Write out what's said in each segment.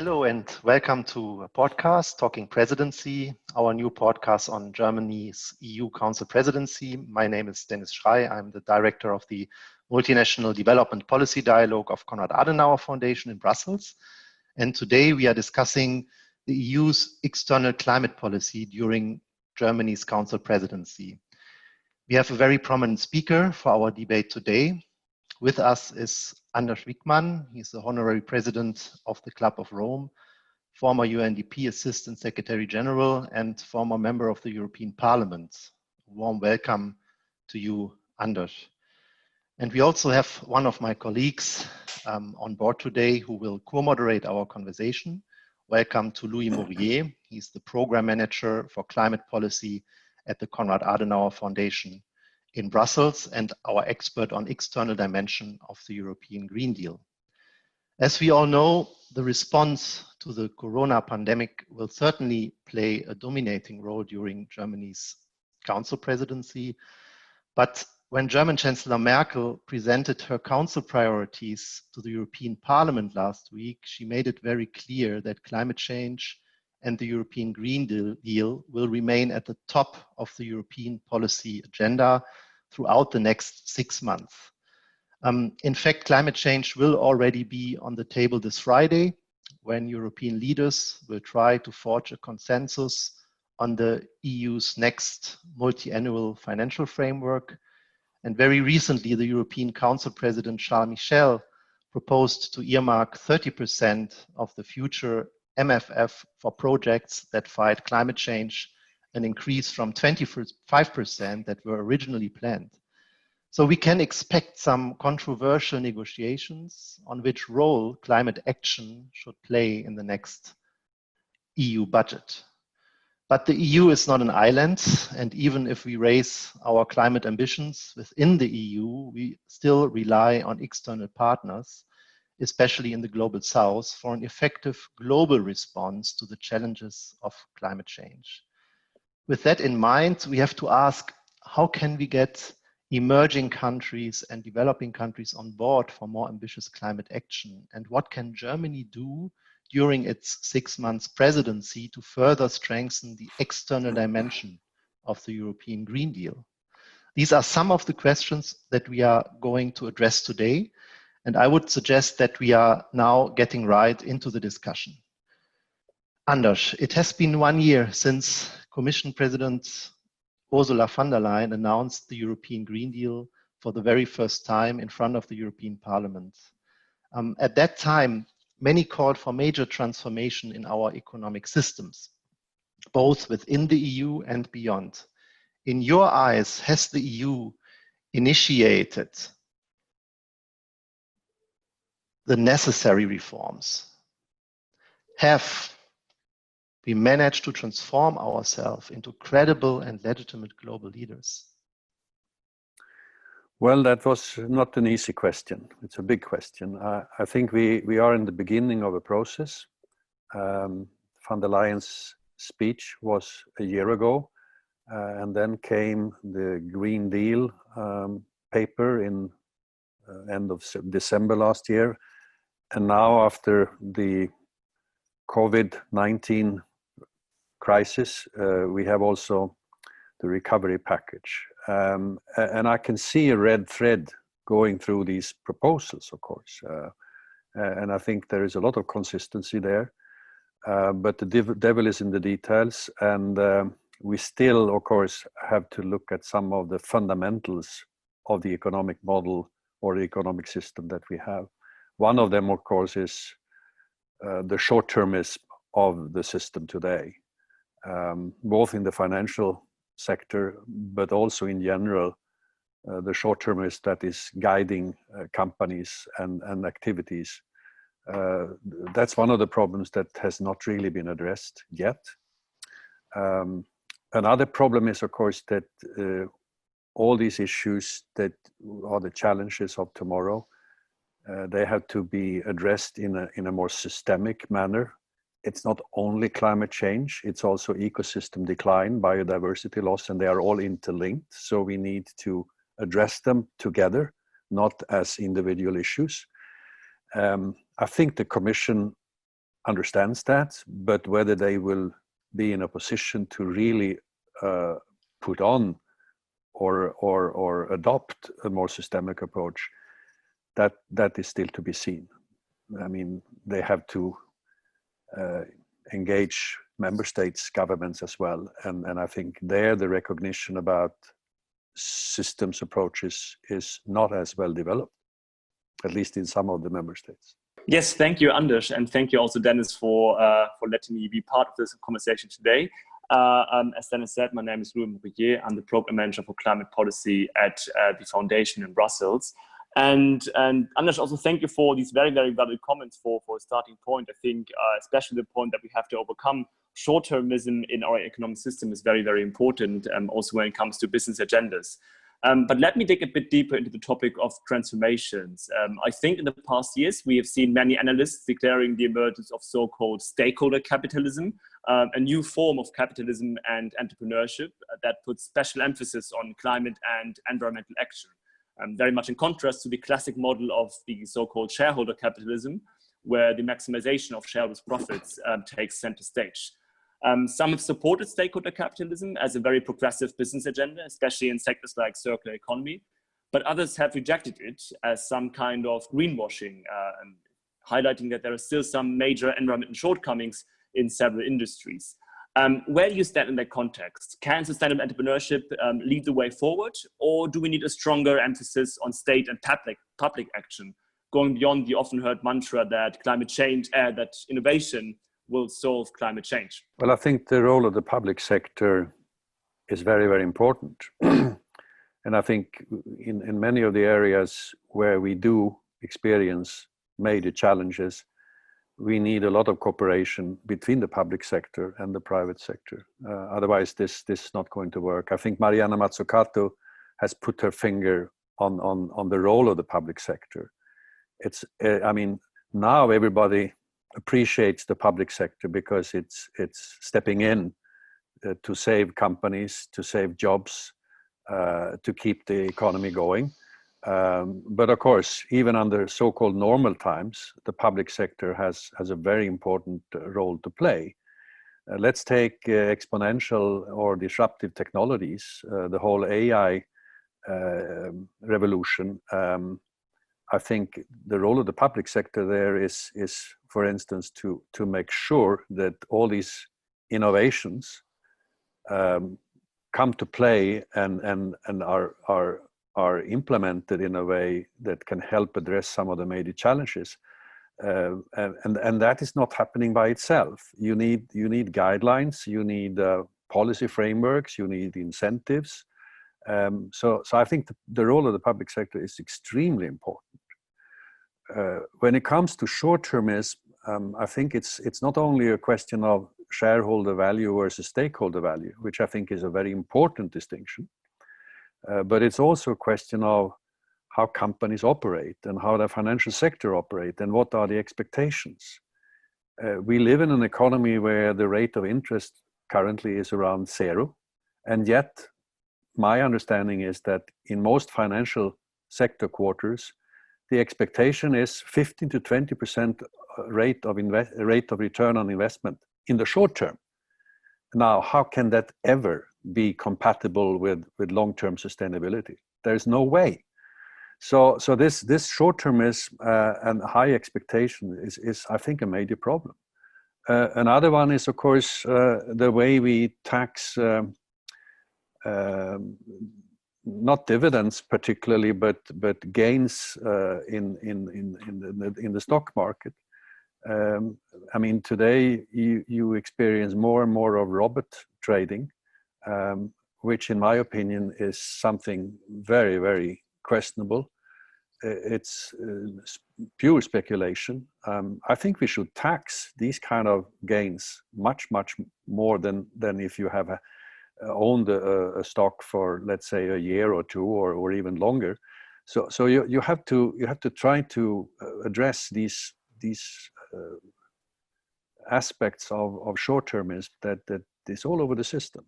Hello and welcome to a podcast, Talking Presidency, our new podcast on Germany's EU Council Presidency. My name is Dennis Schrey. I'm the director of the Multinational Development Policy Dialogue of Konrad Adenauer Foundation in Brussels. And today we are discussing the EU's external climate policy during Germany's Council Presidency. We have a very prominent speaker for our debate today. With us is Anders Wijkman. He's the honorary president of the Club of Rome, former UNDP Assistant Secretary General, and former member of the European Parliament. A warm welcome to you, Anders. And we also have one of my colleagues on board today who will co-moderate our conversation. Welcome to Louis Maurier. He's the program manager for climate policy at the Konrad Adenauer Foundation in Brussels and our expert on external dimension of the European Green Deal. As we all know, the response to the corona pandemic will certainly play a dominating role during Germany's Council presidency. But when German Chancellor Merkel presented her Council priorities to the European Parliament last week, she made it very clear that climate change and the European Green Deal will remain at the top of the European policy agenda throughout the next 6 months. In fact, climate change will already be on the table this Friday, when European leaders will try to forge a consensus on the EU's next Multiannual Financial Framework. And very recently, the European Council President Charles Michel proposed to earmark 30% of the future MFF for projects that fight climate change, an increase from 25% that were originally planned. So we can expect some controversial negotiations on which role climate action should play in the next EU budget. But the EU is not an island, and even if we raise our climate ambitions within the EU, we still rely on external partners, especially in the global south, for an effective global response to the challenges of climate change. With that in mind, we have to ask, how can we get emerging countries and developing countries on board for more ambitious climate action? And what can Germany do during its 6 months presidency to further strengthen the external dimension of the European Green Deal? These are some of the questions that we are going to address today. And I would suggest that we are now getting right into the discussion. Anders, it has been 1 year since Commission President Ursula von der Leyen announced the European Green Deal for the very first time in front of the European Parliament. At that time, many called for major transformation in our economic systems, both within the EU and beyond. In your eyes, has the EU initiated the necessary reforms? Have we managed to transform ourselves into credible and legitimate global leaders? Well, that was not an easy question. It's a big question. I think we are in the beginning of a process. Von der Leyen's speech was a year ago, and then came the Green Deal paper in end of December last year. And now, after the COVID-19 crisis, we have also the recovery package. And I can see a red thread going through these proposals, of course. And I think there is a lot of consistency there. But the devil is in the details. And we still, of course, have to look at some of the fundamentals of the economic model or the economic system that we have. One of them, of course, is the short-termism of the system today, both in the financial sector, but also in general, the short-termism that is guiding companies and activities. That's one of the problems that has not really been addressed yet. Another problem is, of course, that all these issues that are the challenges of tomorrow, they have to be addressed in a more systemic manner. It's not only climate change, it's also ecosystem decline, biodiversity loss, and they are all interlinked. So we need to address them together, not as individual issues. I think the Commission understands that, but whether they will be in a position to really put on or adopt a more systemic approach, that is still to be seen. I mean, they have to engage member states, governments as well, and I think there the recognition about systems approaches is not as well developed, at least in some of the member states. Yes, thank you, Anders, and thank you also, Dennis, for letting me be part of this conversation today. As Dennis said, my name is Lowincome. I'm the program manager for climate policy at the foundation in Brussels. And Anders, also thank you for these very, very valid comments for a starting point. I think especially the point that we have to overcome short-termism in our economic system is very, very important, also when it comes to business agendas. But let me dig a bit deeper into the topic of transformations. I think in the past years, we have seen many analysts declaring the emergence of so-called stakeholder capitalism, a new form of capitalism and entrepreneurship that puts special emphasis on climate and environmental action. Very much in contrast to the classic model of the so-called shareholder capitalism, where the maximization of shareholders' profits takes center stage. Some have supported stakeholder capitalism as a very progressive business agenda, especially in sectors like circular economy, but others have rejected it as some kind of greenwashing, highlighting that there are still some major environmental shortcomings in several industries. Where do you stand in that context? Can sustainable entrepreneurship lead the way forward, or do we need a stronger emphasis on state and public action, going beyond the often heard mantra that climate change, that innovation will solve climate change? Well, I think the role of the public sector is very, very important. And I think in many of the areas where we do experience major challenges, we need a lot of cooperation between the public sector and the private sector. Otherwise, this is not going to work. I think Mariana Mazzucato has put her finger on the role of the public sector. It's, I mean, now everybody appreciates the public sector because it's stepping in to save companies, to save jobs, to keep the economy going. But of course, even under so-called normal times, the public sector has a very important role to play. Let's take exponential or disruptive technologies, the whole AI revolution. I think the role of the public sector there is for instance, to make sure that all these innovations come to play and are implemented in a way that can help address some of the major challenges. And that is not happening by itself. You need guidelines, you need policy frameworks, you need incentives. So I think the role of the public sector is extremely important. When it comes to short-termism, I think it's not only a question of shareholder value versus stakeholder value, which I think is a very important distinction, but it's also a question of how companies operate and how the financial sector operate and what are the expectations. We live in an economy where the rate of interest currently is around 0, and yet my understanding is that in most financial sector quarters, the expectation is 15 to 20% rate of return on investment in the short term. Now, how can that ever be compatible with long-term sustainability? There's no way. So this short-termism and high expectation is I think a major problem. Another one is, of course, the way we tax not dividends particularly, but gains in the stock market. I mean, today you experience more and more of robot trading, which in my opinion is something very, very questionable. It's pure speculation. I think we should tax these kind of gains much more than if you have owned a stock for, let's say, a year or two or even longer. So you have to try to address these aspects of short-termism that is all over the system.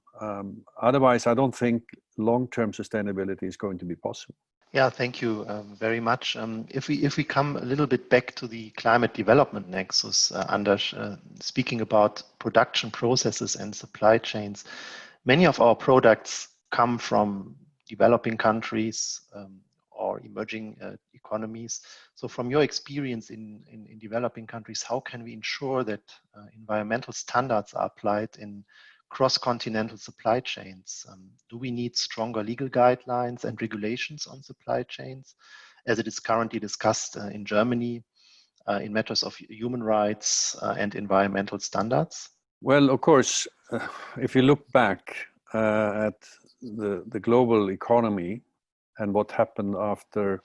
Otherwise, I don't think long-term sustainability is going to be possible. Yeah, thank you very much. If we come a little bit back to the climate development nexus, Anders, speaking about production processes and supply chains, many of our products come from developing countries or emerging economies. So from your experience in developing countries, how can we ensure that environmental standards are applied in cross-continental supply chains? Do we need stronger legal guidelines and regulations on supply chains, as it is currently discussed in Germany in matters of human rights and environmental standards? Well, of course, if you look back at the global economy and what happened after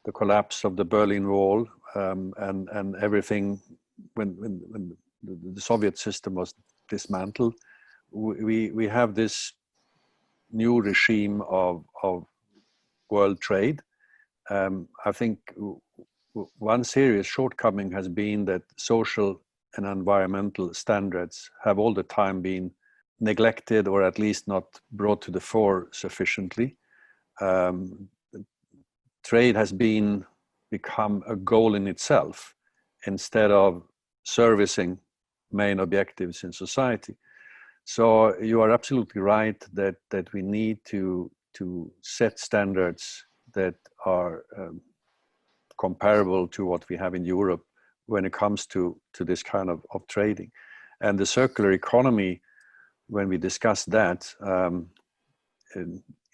the collapse of the Berlin Wall and everything when the Soviet system was dismantled, we have this new regime of world trade. I think one serious shortcoming has been that social and environmental standards have all the time been neglected, or at least not brought to the fore sufficiently. Trade has become a goal in itself instead of servicing main objectives in society. So you are absolutely right that we need to set standards that are comparable to what we have in Europe when it comes to this kind of trading. And the circular economy, when we discuss that,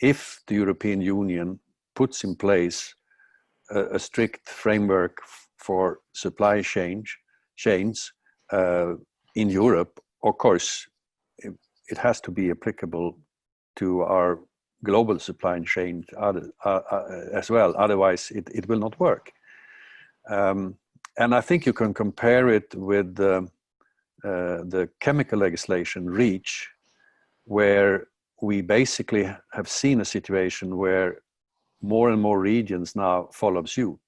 if the European Union puts in place a strict framework for supply chains in Europe, of course, it has to be applicable to our global supply chain as well. Otherwise, it will not work. And I think you can compare it with the chemical legislation, REACH, where we basically have seen a situation where more and more regions now follow suit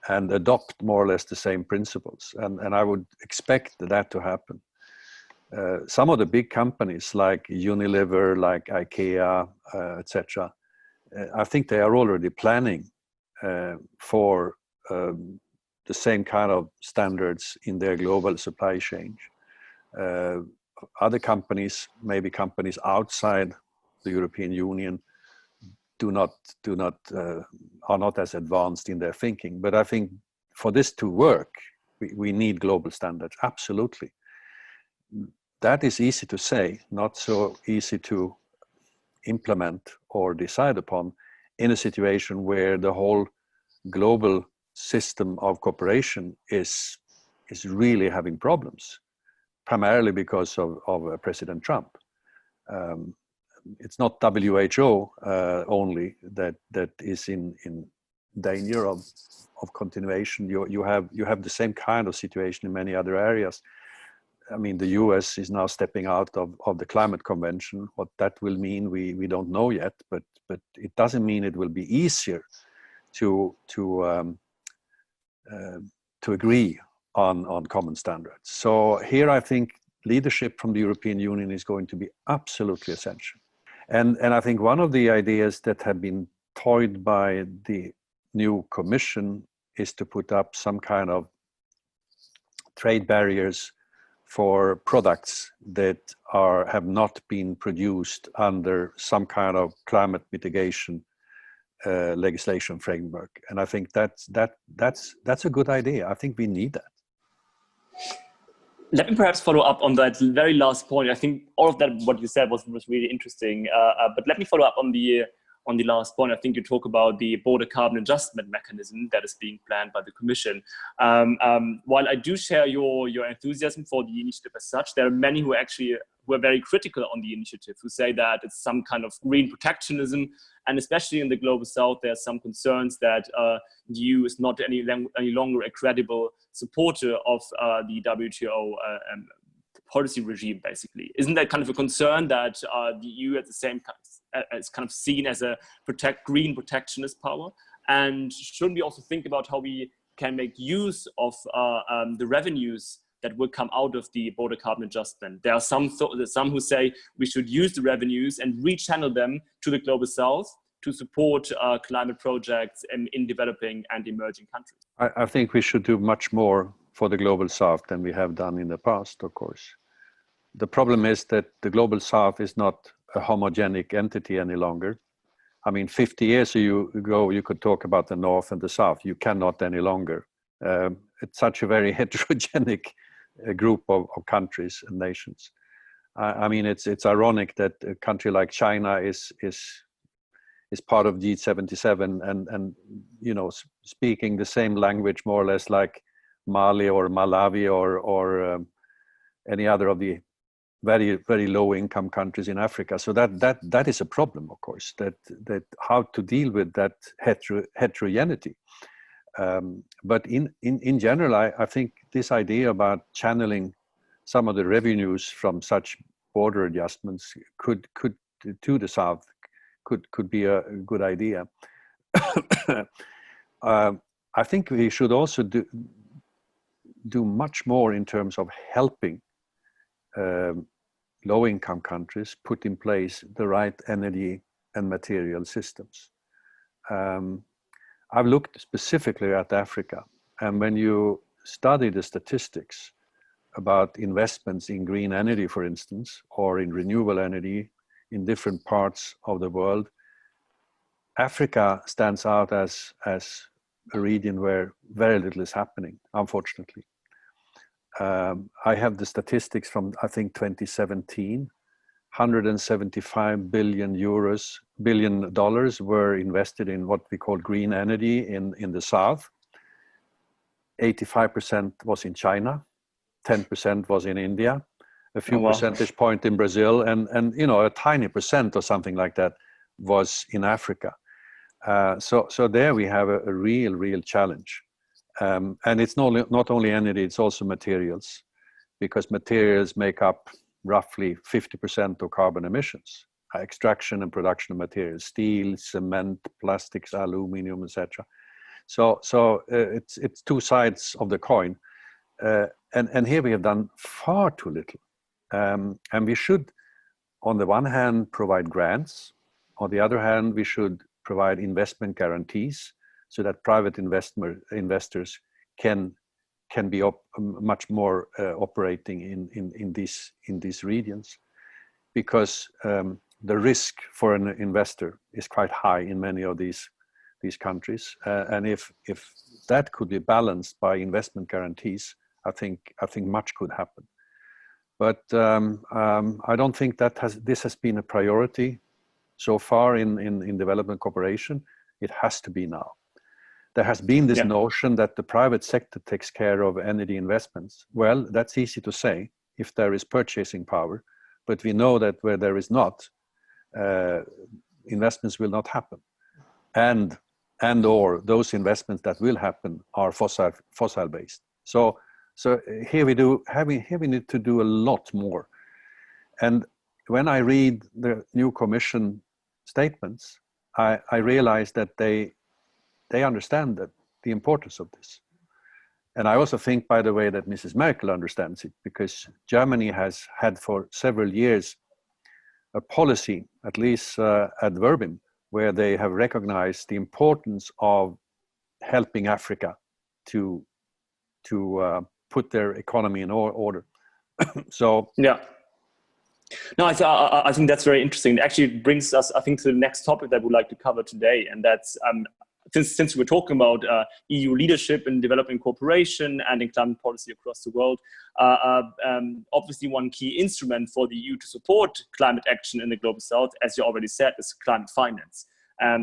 and adopt more or less the same principles. And I would expect that to happen. Some of the big companies like Unilever, like IKEA, etc., I think they are already planning for the same kind of standards in their global supply chain. Other companies, maybe companies outside the European Union, are not as advanced in their thinking. But I think for this to work, we need global standards. Absolutely. That is easy to say, not so easy to implement or decide upon in a situation where the whole global system of cooperation is really having problems, primarily because of President Trump. It's not WHO only that is in danger of continuation. You have the same kind of situation in many other areas. I mean, the US is now stepping out of the climate convention. What that will mean, we don't know yet, but it doesn't mean it will be easier to agree on common standards. So here I think leadership from the European Union is going to be absolutely essential. And I think one of the ideas that have been toyed by the new Commission is to put up some kind of trade barriers for products that have not been produced under some kind of climate mitigation legislation framework. And I think that's a good idea. I think we need that. Let me perhaps follow up on that very last point. I think all of that, what you said was really interesting. But let me follow up on the last point. I think you talk about the border carbon adjustment mechanism that is being planned by the Commission. While I do share your enthusiasm for the initiative as such, there are many who are very critical on the initiative, who say that it's some kind of green protectionism. And especially in the Global South, there are some concerns that the EU is not any longer a credible supporter of the WTO policy regime, basically. Isn't that kind of a concern that the EU at the same time is kind of seen as a green protectionist power? And shouldn't we also think about how we can make use of the revenues that will come out of the border carbon adjustment? There are some who say we should use the revenues and rechannel them to the Global South to support climate projects in developing and emerging countries? I think we should do much more for the Global South than we have done in the past, of course. The problem is that the Global South is not a homogenic entity any longer. I mean, 50 years ago, you could talk about the North and the South. You cannot any longer. It's such a very heterogenic group of countries and nations. I mean, it's ironic that a country like China is part of G77 and you know, speaking the same language more or less like Mali or Malawi or any other of the very, very low income countries in Africa. So that is a problem, of course, that how to deal with that heterogeneity. But in general, I think this idea about channeling some of the revenues from such border adjustments could to the South could be a good idea. I think we should also do much more in terms of helping low-income countries put in place the right energy and material systems. I've looked specifically at Africa, and when you study the statistics about investments in green energy, for instance, or in renewable energy in different parts of the world, Africa stands out as a region where very little is happening, unfortunately. I have the statistics from, I think, 2017. 175 billion dollars were invested in what we call green energy in the South. 85% was in China, 10% was in India, a few percentage point in Brazil, and you know, a tiny percent or something like that was in Africa. So there we have a real challenge. And it's not only energy, it's also materials, because materials make up roughly 50% of carbon emissions. Extraction and production of materials, steel, cement, plastics, aluminum, etc. So it's two sides of the coin. And here we have done far too little. And we should, on the one hand, provide grants. On the other hand, we should provide investment guarantees so that private investors can be much more operating in these regions, because the risk for an investor is quite high in many of these countries, and if that could be balanced by investment guarantees, I think much could happen. But I don't think this has been a priority so far in development cooperation. It has to be now. There has been this notion that the private sector takes care of energy investments. Well, that's easy to say if there is purchasing power, but we know that where there is not, investments will not happen, and or those investments that will happen are fossil based. So here we need to do a lot more. And when I read the new Commission statements, I realize that they understand that the importance of this. And I also think, by the way, that Mrs. Merkel understands it, because Germany has had for several years a policy, at least ad verbum, where they have recognized the importance of helping Africa to put their economy in order. So yeah. No, I think that's very interesting. It actually brings us, I think, to the next topic that we'd like to cover today, and that's since we're talking about EU leadership in developing cooperation and in climate policy across the world, obviously one key instrument for the EU to support climate action in the Global South, as you already said, is climate finance.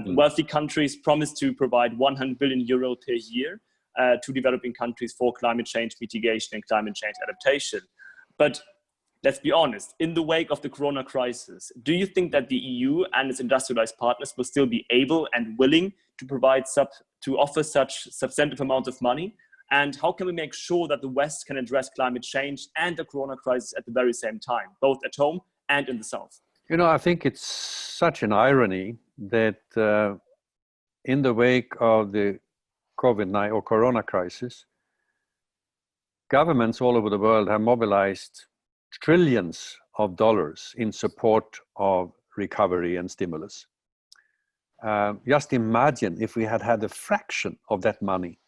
Wealthy countries promise to provide 100 billion euro per year to developing countries for climate change mitigation and climate change adaptation. But let's be honest, in the wake of the corona crisis, do you think that the EU and its industrialized partners will still be able and willing to offer such substantive amounts of money? And how can we make sure that the West can address climate change and the corona crisis at the very same time, both at home and in the South? You know, I think it's such an irony that in the wake of the COVID-19 or corona crisis, governments all over the world have mobilized trillions of dollars in support of recovery and stimulus. Just imagine if we had had a fraction of that money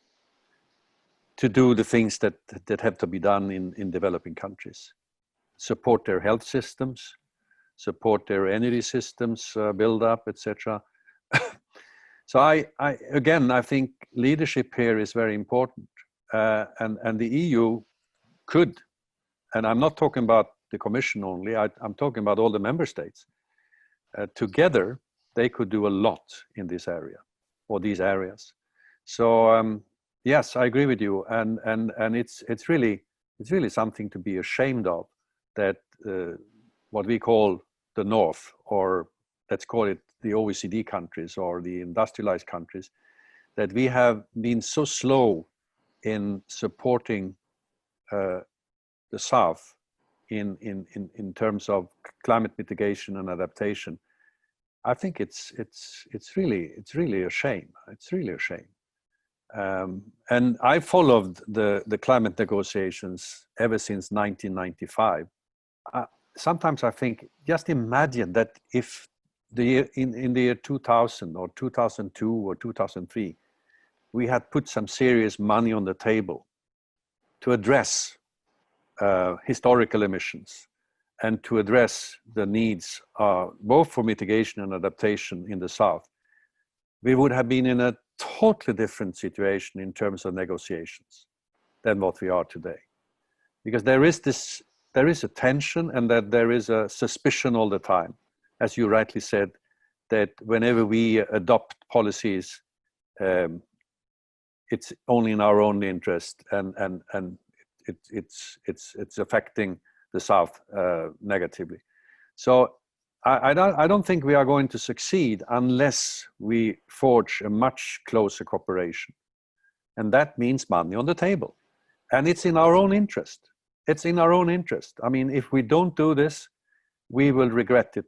to do the things that have to be done in developing countries. Support their health systems, support their energy systems, build up, etc. So I think leadership here is very important. And the EU could, and I'm not talking about the Commission only, I'm talking about all the member states. Together, they could do a lot in this area, or these areas. So yes, I agree with you, and it's really something to be ashamed of, that what we call the North, or let's call it the OECD countries or the industrialized countries, that we have been so slow in supporting the South in terms of climate mitigation and adaptation. I think it's really a shame. It's really a shame. And I followed the climate negotiations ever since 1995. Sometimes I think, just imagine that if in the year 2000 or 2002 or 2003, we had put some serious money on the table to address historical emissions and to address the needs both for mitigation and adaptation in the South, we would have been in a totally different situation in terms of negotiations than what we are today. Because there is a tension, and that there is a suspicion all the time, as you rightly said, that whenever we adopt policies, it's only in our own interest, and it's affecting the South negatively. So I don't think we are going to succeed unless we forge a much closer cooperation. And that means money on the table. And it's in our own interest. It's in our own interest. I mean, if we don't do this, we will regret it.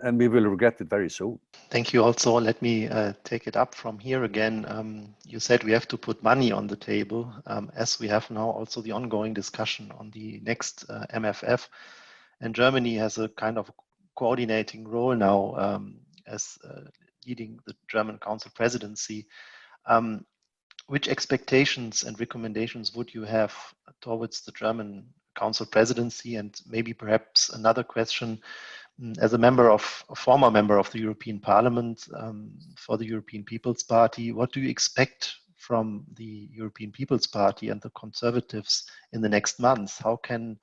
And we will regret it very soon. Thank you. Also, let me take it up from here again. You said we have to put money on the table, as we have now also the ongoing discussion on the next MFF. And Germany has a kind of coordinating role now as leading the German Council Presidency. Which expectations and recommendations would you have towards the German Council Presidency? And maybe perhaps another question, as a former member of the European Parliament for the European People's Party, what do you expect from the European People's Party and the Conservatives in the next months? How can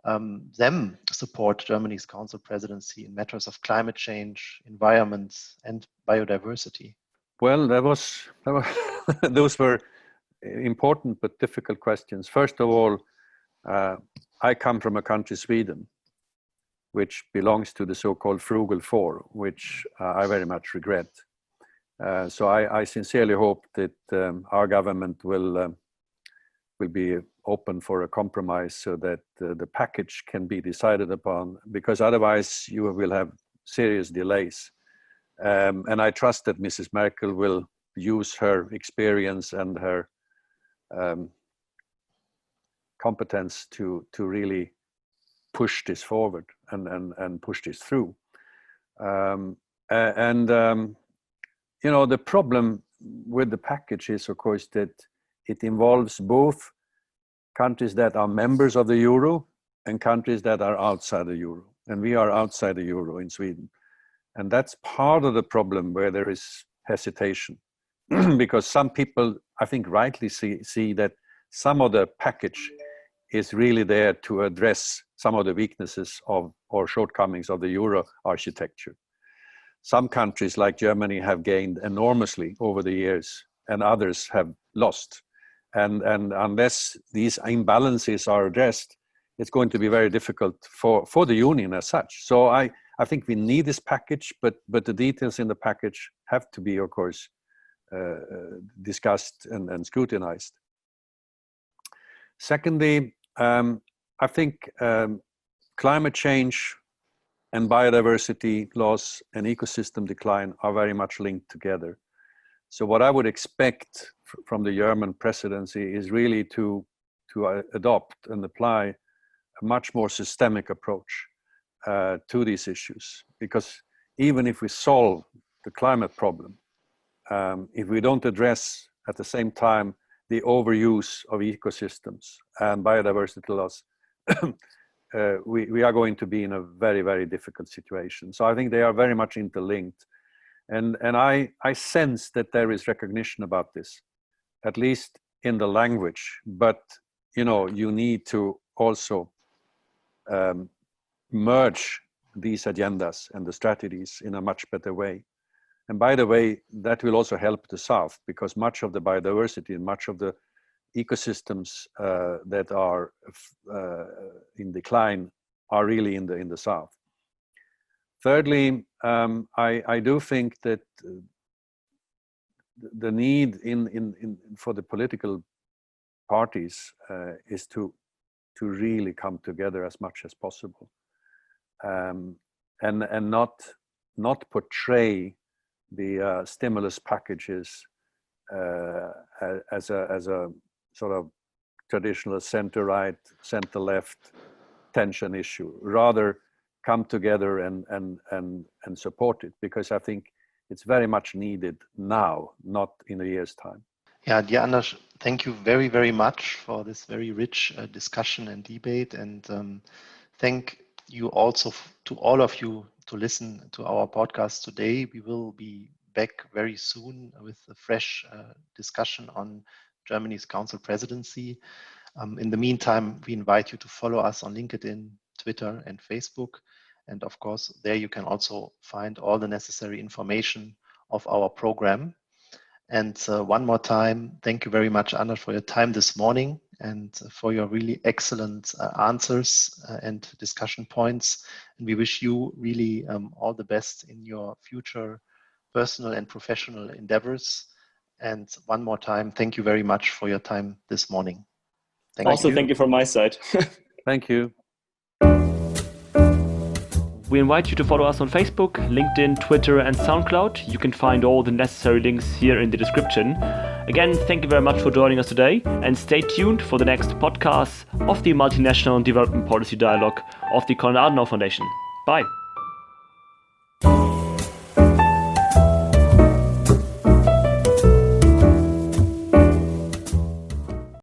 them support Germany's Council Presidency in matters of climate change, environment, and biodiversity? Well, those were important but difficult questions. First of all, I come from a country, Sweden, which belongs to the so-called frugal four, which I very much regret. So I sincerely hope that our government will be open for a compromise so that the package can be decided upon, because otherwise you will have serious delays. And I trust that Mrs. Merkel will use her experience and her competence to really push this forward and push this through. You know, the problem with the package is, of course, that it involves both countries that are members of the euro and countries that are outside the euro. And we are outside the euro in Sweden. And that's part of the problem where there is hesitation. Because some people, I think, rightly see that some of the package is really there to address some of the weaknesses of or shortcomings of the euro architecture. Some countries like Germany have gained enormously over the years, and others have lost. And unless these imbalances are addressed, it's going to be very difficult for the union as such. So I think we need this package, but the details in the package have to be, of course, discussed and scrutinized. Secondly, I think climate change and biodiversity loss and ecosystem decline are very much linked together. So what I would expect from the German presidency is really to adopt and apply a much more systemic approach. to these issues, because even if we solve the climate problem, if we don't address at the same time the overuse of ecosystems and biodiversity loss, we are going to be in a very, very difficult situation. So I think they are very much interlinked. And I sense that there is recognition about this, at least in the language. But, you need to also merge these agendas and the strategies in a much better way. And by the way, that will also help the South, because much of the biodiversity and much of the ecosystems that are in decline are really in the South. Thirdly, I do think that the need for the political parties is to really come together as much as possible, and not portray the stimulus packages as a sort of traditional center-right, center-left tension issue. Rather, come together and support it, because I think it's very much needed now, not in a year's time. Yeah, dear Anders, thank you very, very much for this very rich discussion and debate. And thank you also to all of you to listen to our podcast today. We will be back very soon with a fresh discussion on Germany's Council Presidency. In the meantime, we invite you to follow us on LinkedIn, Twitter, and Facebook. And of course, there you can also find all the necessary information of our program. And one more time, thank you very much, Anders, for your time this morning and for your really excellent answers and discussion points. And we wish you really all the best in your future personal and professional endeavors. And one more time, thank you very much for your time this morning. Thank you from my side. Thank you. We invite you to follow us on Facebook, LinkedIn, Twitter, and SoundCloud. You can find all the necessary links here in the description. Again, thank you very much for joining us today, and stay tuned for the next podcast of the Multinational Development Policy Dialogue of the Konrad Adenauer Foundation. Bye.